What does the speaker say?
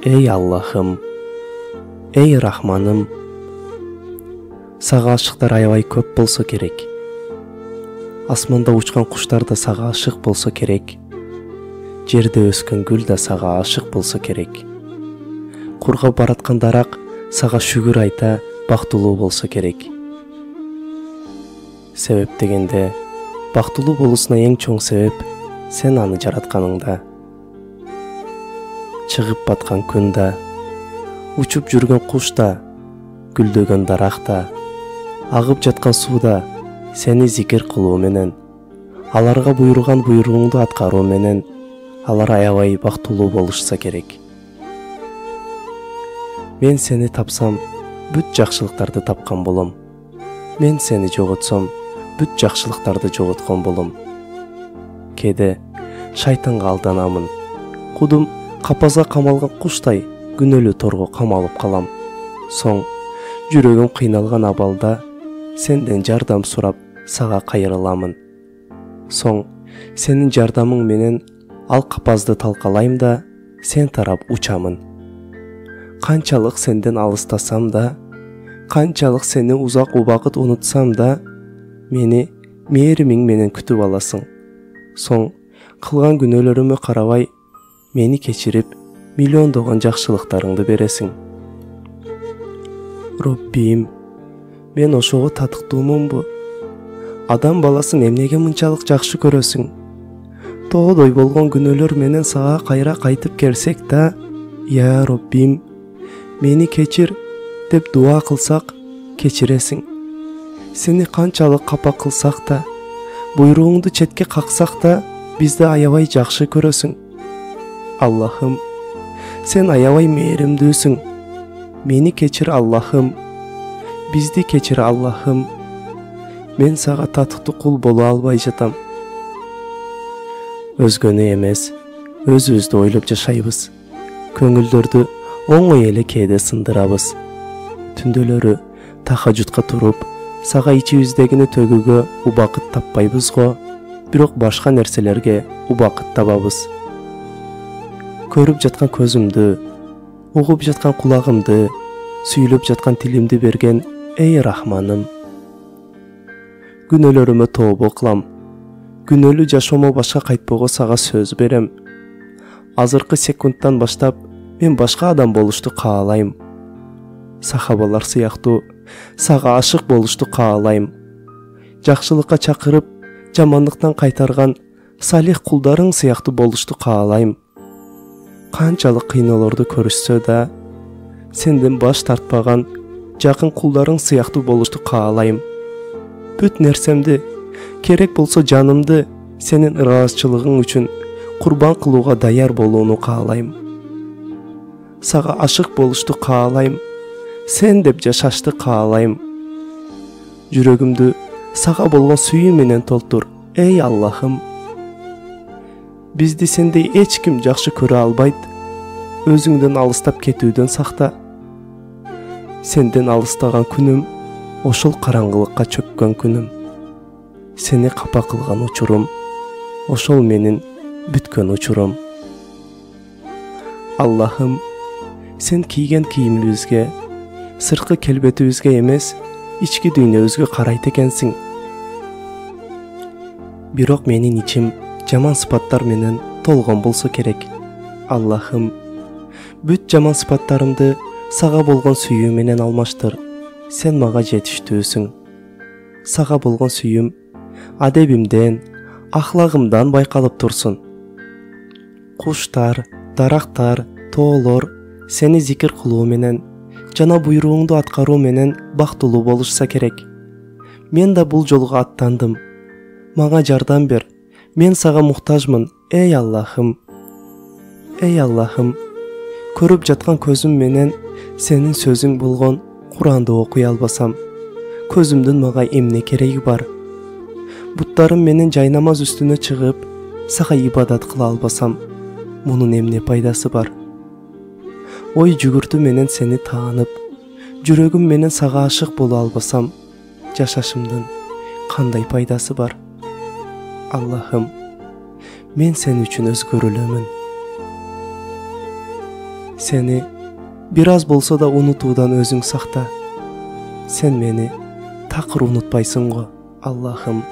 Ey Allah'ım, ey Rahmanım, sağa aşıqlar аябай көп болсо керек. Асманда учкан куштар да сага ашык болсо керек. Жерде өскөн гүл да сага ашык болсо керек. Кургап бараткан дарак сага шүгүр айта бактылуу болсо керек. Себеп дегенде, бактылуу болуусуна эң чоң себеп сен аны жаратканыңда. Чыгып баткан күн да, учуп жүргөн куш да, гүлдөгөн дарак да, агып жаткан суу да сени зикир кылуу менен, аларга буйруган буйругуңду аткаруу менен, алар аябай бактылуу болушса керек. Мен сени тапсам, бүт жакшылыктарды тапкан болом. Мен сени жоготсом, бүт жакшылыктарды жоготкон болом. Кээде шайтанга алданамын. Кудум капазга камалган куштай күнөлүү торго камалып калам. Соң жүрөгүм кыйналган абалда сенден жардам сурап сага кайрыламын. Соң сенин жардамың менен ал капазды талкалайм да сен тарап учамын. Канчалык сенден алыстасам да, канчалык сени узак убакыт унутсам да, мени мээримиң менен күтүп аласың. Соң кылган күнөөлөрүмө карабай мени кечирип, миллиондогон жакшылыктарыңды бересиң. Роббим, мен ошого татыктуумунбу? Адам баласын эмнеге мынчалык жакшы көрөсүң? Тоодой болгон күнөөлөр менен сага кайра кайтып келсек да, я Роббим, мени кечир деп дуа кылсак, кечиресиң. Сени канчалык капа кылсак да, буйругуңду четке каксак да, бизди аябай жакшы көрөсүң. Аллахым, сен аябай мээримдүүсүң. Мени кечир Аллахым, бизди кечир Аллахым. Мен сага татыктуу кул боло албай жатам. Өзгөнү эмес, өзүбүздү ойлоп жашайбыз. Көңүлдөрдү оңой эле кээде сындырабыз. Түндөлөрү тахажутка туруп, сага ичибиздегини төгүүгө убакыт таппайбыз го, бирок башка нерселерге убакыт табабыз. Көрүп жаткан көзүмдү, угуп жаткан кулагымды, сүйлөп жаткан тилимди берген эй Рахманым. Күнөөлөрүмө тообо кылам. Күнөөлүү жашоомо башка кайтпоого сага сөз берем. Азыркы секундтан баштап мен башка адам болушту каалайм. Сахабалар сыяктуу сага ашык болушту каалайм. Жакшылыкка чакырып, жамандыктан кайтарган салих кулдарың сыяктуу болушту каалайм. Канчалык кыйноолорду көрүшсө да, сенден баш тартпаган жакын кулдарың сыяктуу болушту каалайм. Бүт нерсемди, керек болсо жанымды сенин ыраазычылыгың үчүн курбан кылууга даяр болууну каалайм. Сага ашык болушту каалайм. Сен деп жашашты каалайм. Жүрөгүмдү сага болгон сүйүү менен толтур, эй Аллахым. Бизди сендей эч ким жакшы көрө албайт. Өзүңдөн алыстап кетүүдөн сакта. Сенден алыстаган күнүм ошол караңгылыкка чөккөн күнүм. Сени капа кылган учурум ошол менин бүткөн учурум. Аллахым, сен кийген кийимибизге, сырткы келбетибизге эмес, ички дүйнөбүзгө карайт экенсиң. Бирок менин ичим жаман сыпаттар менен толгон болсо керек. Аллахым, бүт жаман сыпаттарымды сага болгон сүйүү менен алмаштыр. Сен мага жетиштүүсүң. Сага болгон сүйүүм адебимден, ахлагымдан байкалып турсун. Куштар, дарактар, тоолор сени зикир кылуу менен, жана буйругуңду аткаруу менен бактылуу болушса керек. Мен да бул жолго аттандым. Мага жардам бер. Мен сага муктажмын, эй Аллахым. Эй Аллахым, көрүп жаткан көзүм менен сенин сөзүң болгон Куранды окуй албасам, көзүмдүн мага эмне кереги бар? Буттарым менен жайнамаз үстүнө чыгып, сага ибадат кыла албасам, мунун эмне пайдасы бар? Ой жүгүртү менен сени таанып, жүрөгүм менен сага ашык боло албасам, жашашымдын кандай пайдасы бар? Аллахым, мен сен үчүн өзгөрүлөмүн. Seni bir az bolsa da unutуудан өзүң сакта. Sen meni такыр унутпайсың го, Аллахым.